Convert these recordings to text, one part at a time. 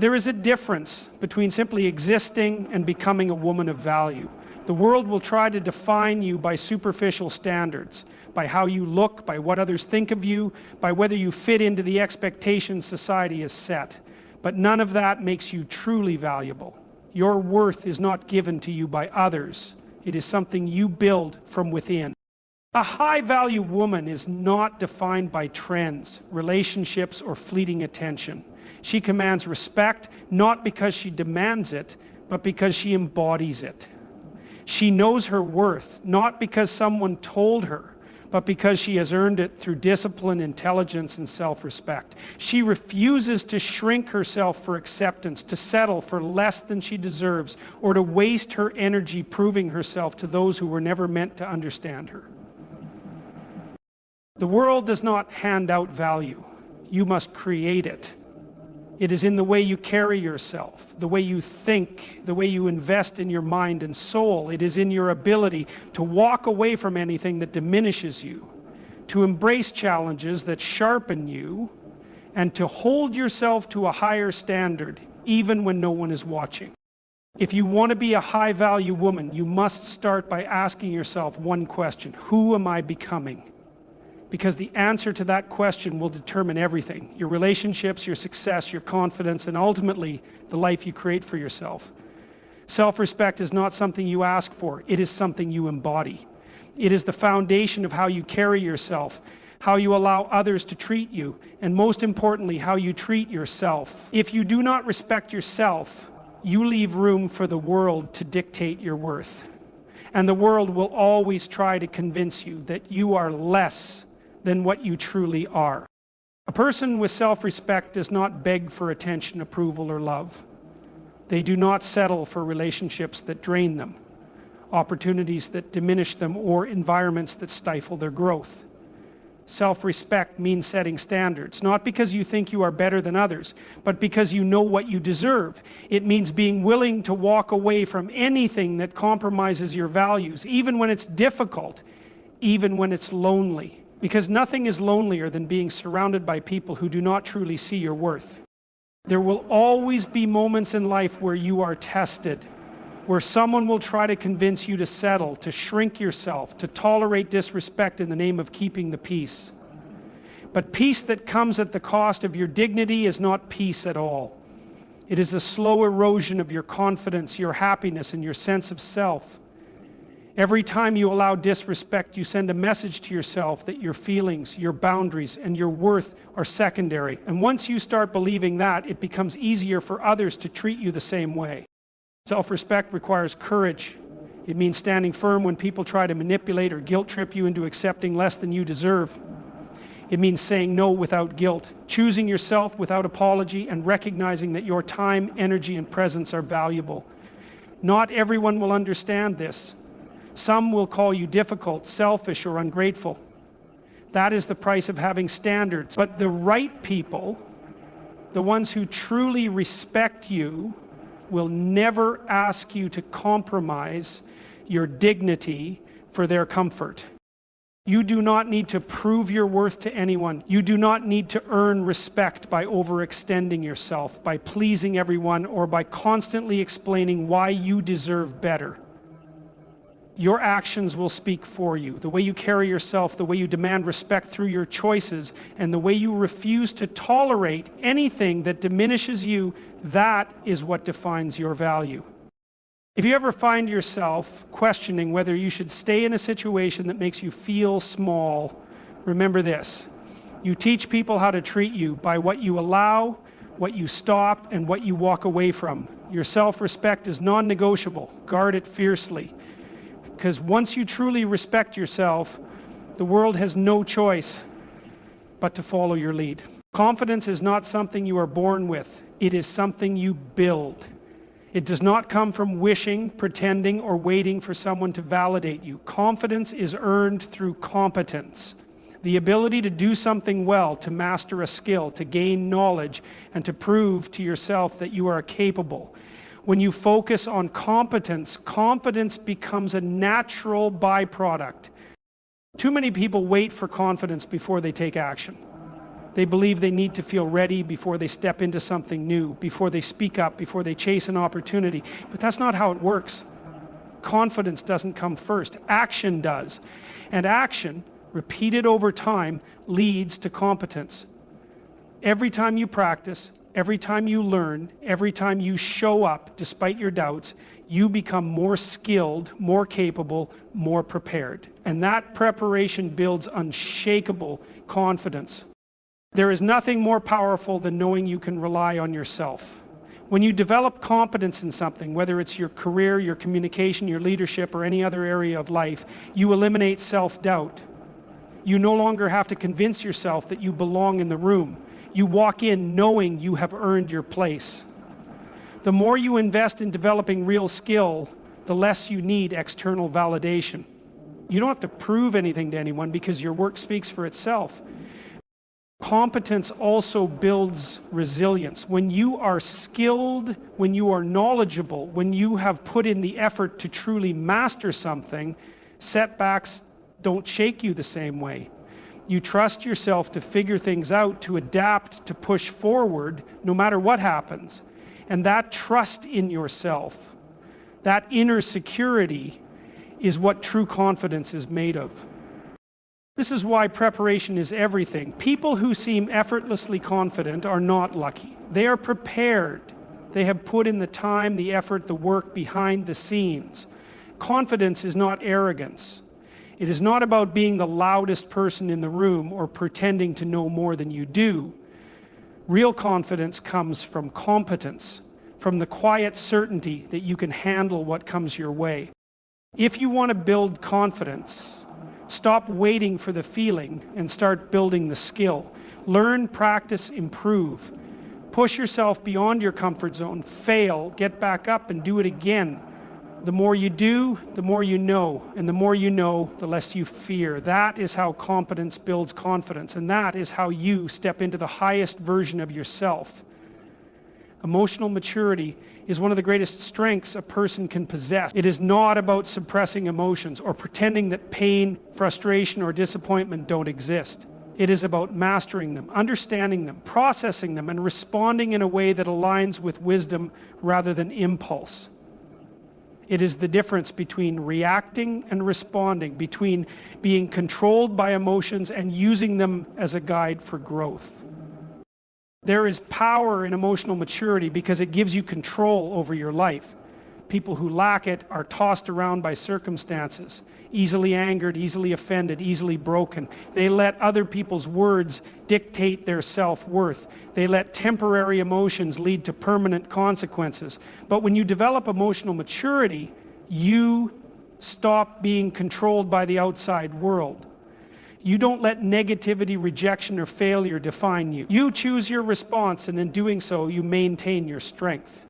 There is a difference between simply existing and becoming a woman of value. The world will try to define you by superficial standards, by how you look, by what others think of you, by whether you fit into the expectations society has set. But none of that makes you truly valuable. Your worth is not given to you by others. It is something you build from within. A high-value woman is not defined by trends, relationships, or fleeting attention. She commands respect not because she demands it, but because she embodies it. She knows her worth not because someone told her, but because she has earned it through discipline, intelligence, and self-respect. She refuses to shrink herself for acceptance, to settle for less than she deserves, or to waste her energy proving herself to those who were never meant to understand her. The world does not hand out value. You must create it. It is in the way you carry yourself, the way you think, the way you invest in your mind and soul. It is in your ability to walk away from anything that diminishes you, to embrace challenges that sharpen you, and to hold yourself to a higher standard, even when no one is watching. If you want to be a high-value woman, you must start by asking yourself one question: who am I becoming? Because the answer to that question will determine everything: your relationships, your success, your confidence, and ultimately the life you create for yourself. Self-respect is not something you ask for, it is something you embody. It is the foundation of how you carry yourself, how you allow others to treat you, and most importantly, how you treat yourself. If you do not respect yourself, you leave room for the world to dictate your worth. And the world will always try to convince you that you are less than what you truly are. A person with self-respect does not beg for attention, approval, or love. They do not settle for relationships that drain them, opportunities that diminish them, or environments that stifle their growth. Self-respect means setting standards, not because you think you are better than others, but because you know what you deserve. It means being willing to walk away from anything that compromises your values, even when it's difficult, even when it's lonely. Because nothing is lonelier than being surrounded by people who do not truly see your worth. There will always be moments in life where you are tested, where someone will try to convince you to settle, to shrink yourself, to tolerate disrespect in the name of keeping the peace. But peace that comes at the cost of your dignity is not peace at all. It is a slow erosion of your confidence, your happiness, and your sense of self. Every time you allow disrespect, you send a message to yourself that your feelings, your boundaries, and your worth are secondary. And once you start believing that, it becomes easier for others to treat you the same way. Self-respect requires courage. It means standing firm when people try to manipulate or guilt trip you into accepting less than you deserve. It means saying no without guilt, choosing yourself without apology, and recognizing that your time, energy, and presence are valuable. Not everyone will understand this. Some will call you difficult, selfish, or ungrateful. That is the price of having standards. But the right people, the ones who truly respect you, will never ask you to compromise your dignity for their comfort. You do not need to prove your worth to anyone. You do not need to earn respect by overextending yourself, by pleasing everyone, or by constantly explaining why you deserve better. Your actions will speak for you. The way you carry yourself, the way you demand respect through your choices, and the way you refuse to tolerate anything that diminishes you, that is what defines your value. If you ever find yourself questioning whether you should stay in a situation that makes you feel small, remember this: you teach people how to treat you by what you allow, what you stop, and what you walk away from. Your self-respect is non-negotiable. Guard it fiercely. Because once you truly respect yourself, the world has no choice but to follow your lead. Confidence is not something you are born with. It is something you build. It does not come from wishing, pretending, or waiting for someone to validate you. Confidence is earned through competence. The ability to do something well, to master a skill, to gain knowledge, and to prove to yourself that you are capable. When you focus on competence, competence becomes a natural byproduct. Too many people wait for confidence before they take action. They believe they need to feel ready before they step into something new, before they speak up, before they chase an opportunity. But that's not how it works. Confidence doesn't come first. Action does. And action, repeated over time, leads to competence. Every time you practice, every time you learn, every time you show up despite your doubts, you become more skilled, more capable, more prepared. And that preparation builds unshakable confidence. There is nothing more powerful than knowing you can rely on yourself. When you develop competence in something, whether it's your career, your communication, your leadership, or any other area of life, you eliminate self-doubt. You no longer have to convince yourself that you belong in the room. You walk in knowing you have earned your place. The more you invest in developing real skill, the less you need external validation. You don't have to prove anything to anyone because your work speaks for itself. Competence also builds resilience. When you are skilled, when you are knowledgeable, when you have put in the effort to truly master something, setbacks don't shake you the same way. You trust yourself to figure things out, to adapt, to push forward, no matter what happens. And that trust in yourself, that inner security, is what true confidence is made of. This is why preparation is everything. People who seem effortlessly confident are not lucky. They are prepared. They have put in the time, the effort, the work behind the scenes. Confidence is not arrogance. It is not about being the loudest person in the room or pretending to know more than you do. Real confidence comes from competence, from the quiet certainty that you can handle what comes your way. If you want to build confidence, stop waiting for the feeling and start building the skill. Learn, practice, improve. Push yourself beyond your comfort zone. Fail, get back up and do it again. The more you do, the more you know. And the more you know, the less you fear. That is how competence builds confidence. And that is how you step into the highest version of yourself. Emotional maturity is one of the greatest strengths a person can possess. It is not about suppressing emotions or pretending that pain, frustration, or disappointment don't exist. It is about mastering them, understanding them, processing them, and responding in a way that aligns with wisdom rather than impulse. It is the difference between reacting and responding, between being controlled by emotions and using them as a guide for growth. There is power in emotional maturity because it gives you control over your life. People who lack it are tossed around by circumstances, easily angered, easily offended, easily broken. They let other people's words dictate their self-worth. They let temporary emotions lead to permanent consequences. But when you develop emotional maturity, you stop being controlled by the outside world. You don't let negativity, rejection, or failure define you. You choose your response, and in doing so, you maintain your strength.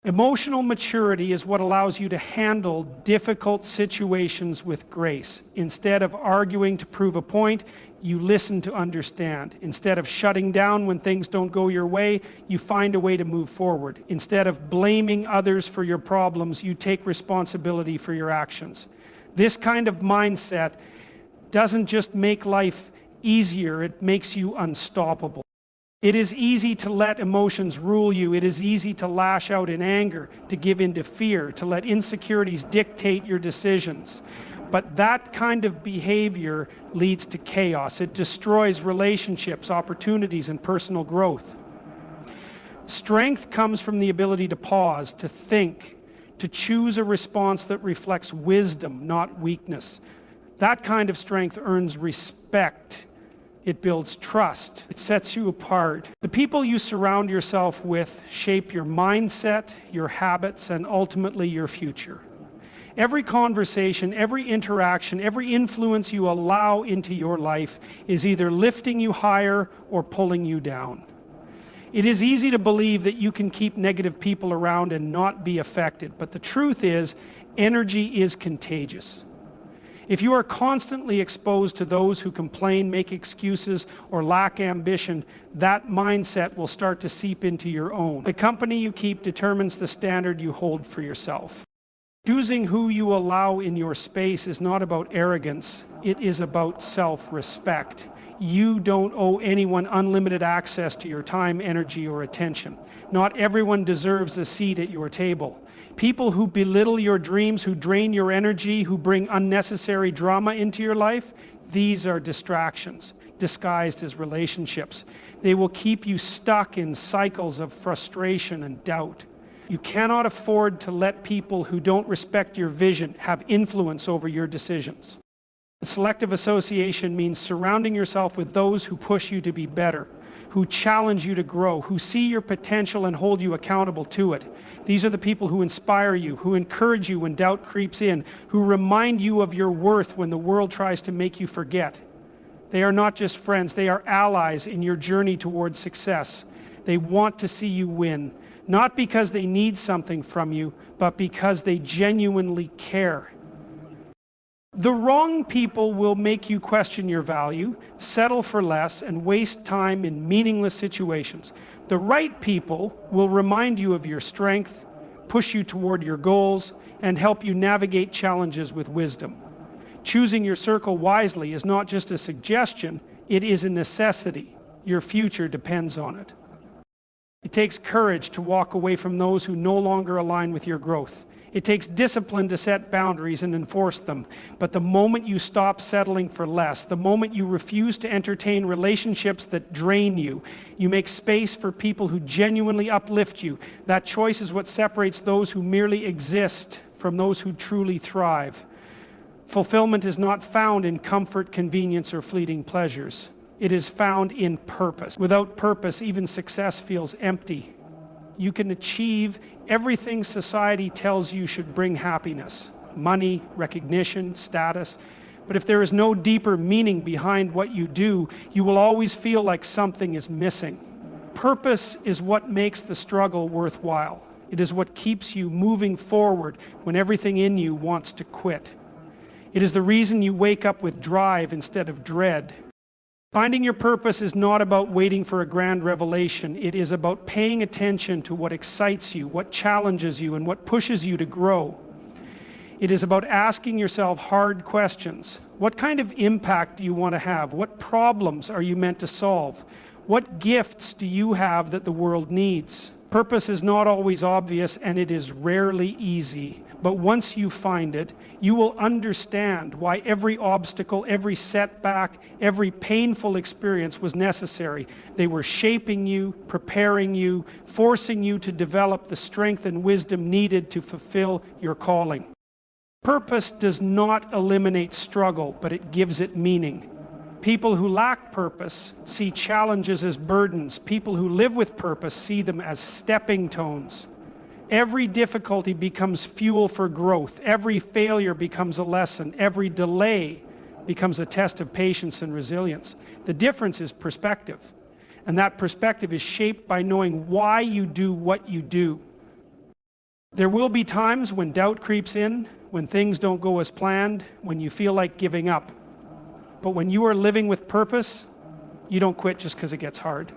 Emotional maturity is what allows you to handle difficult situations with grace. Instead of arguing to prove a point, you listen to understand. Instead of shutting down when things don't go your way, you find a way to move forward. Instead of blaming others for your problems, you take responsibility for your actions. This kind of mindset doesn't just make life easier, it makes you unstoppable. It is easy to let emotions rule you. It is easy to lash out in anger, to give in to fear, to let insecurities dictate your decisions. But that kind of behavior leads to chaos. It destroys relationships, opportunities, and personal growth. Strength comes from the ability to pause, to think, to choose a response that reflects wisdom, not weakness. That kind of strength earns respect. It builds trust. It sets you apart. The people you surround yourself with shape your mindset, your habits, and ultimately your future. Every conversation, every interaction, every influence you allow into your life is either lifting you higher or pulling you down. It is easy to believe that you can keep negative people around and not be affected, but the truth is, energy is contagious. If you are constantly exposed to those who complain, make excuses, or lack ambition, that mindset will start to seep into your own. The company you keep determines the standard you hold for yourself. Choosing who you allow in your space is not about arrogance, it is about self-respect. You don't owe anyone unlimited access to your time, energy, or attention. Not everyone deserves a seat at your table. People who belittle your dreams, who drain your energy, who bring unnecessary drama into your life, these are distractions, disguised as relationships. They will keep you stuck in cycles of frustration and doubt. You cannot afford to let people who don't respect your vision have influence over your decisions. Selective association means surrounding yourself with those who push you to be better, who challenge you to grow, who see your potential and hold you accountable to it. These are the people who inspire you, who encourage you when doubt creeps in, who remind you of your worth when the world tries to make you forget. They are not just friends, they are allies in your journey towards success. They want to see you win, not because they need something from you, but because they genuinely care. The wrong people will make you question your value, settle for less, and waste time in meaningless situations. The right people will remind you of your strength, push you toward your goals, and help you navigate challenges with wisdom. Choosing your circle wisely is not just a suggestion, it is a necessity. Your future depends on it. It takes courage to walk away from those who no longer align with your growth. It takes discipline to set boundaries and enforce them. But the moment you stop settling for less, the moment you refuse to entertain relationships that drain you, you make space for people who genuinely uplift you. That choice is what separates those who merely exist from those who truly thrive. Fulfillment is not found in comfort, convenience, or fleeting pleasures. It is found in purpose. Without purpose, even success feels empty. You can achieve everything society tells you should bring happiness: money, recognition, status. But if there is no deeper meaning behind what you do, you will always feel like something is missing. Purpose is what makes the struggle worthwhile. It is what keeps you moving forward when everything in you wants to quit. It is the reason you wake up with drive instead of dread. Finding your purpose is not about waiting for a grand revelation. It is about paying attention to what excites you, what challenges you, and what pushes you to grow. It is about asking yourself hard questions. What kind of impact do you want to have? What problems are you meant to solve? What gifts do you have that the world needs? Purpose is not always obvious, and it is rarely easy. But once you find it, you will understand why every obstacle, every setback, every painful experience was necessary. They were shaping you, preparing you, forcing you to develop the strength and wisdom needed to fulfill your calling. Purpose does not eliminate struggle, but it gives it meaning. People who lack purpose see challenges as burdens. People who live with purpose see them as stepping stones. Every difficulty becomes fuel for growth. Every failure becomes a lesson. Every delay becomes a test of patience and resilience. The difference is perspective. And that perspective is shaped by knowing why you do what you do. There will be times when doubt creeps in, when things don't go as planned, when you feel like giving up. But when you are living with purpose, you don't quit just because it gets hard.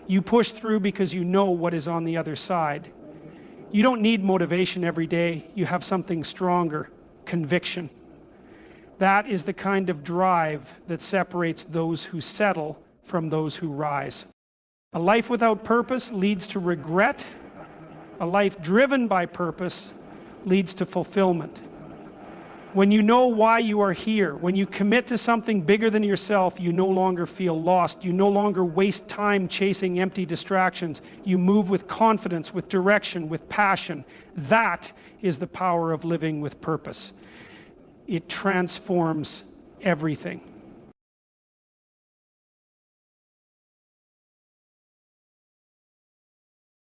You push through because you know what is on the other side. You don't need motivation every day. You have something stronger: conviction. That is the kind of drive that separates those who settle from those who rise. A life without purpose leads to regret. A life driven by purpose leads to fulfillment. When you know why you are here, when you commit to something bigger than yourself, you no longer feel lost. You no longer waste time chasing empty distractions. You move with confidence, with direction, with passion. That is the power of living with purpose. It transforms everything.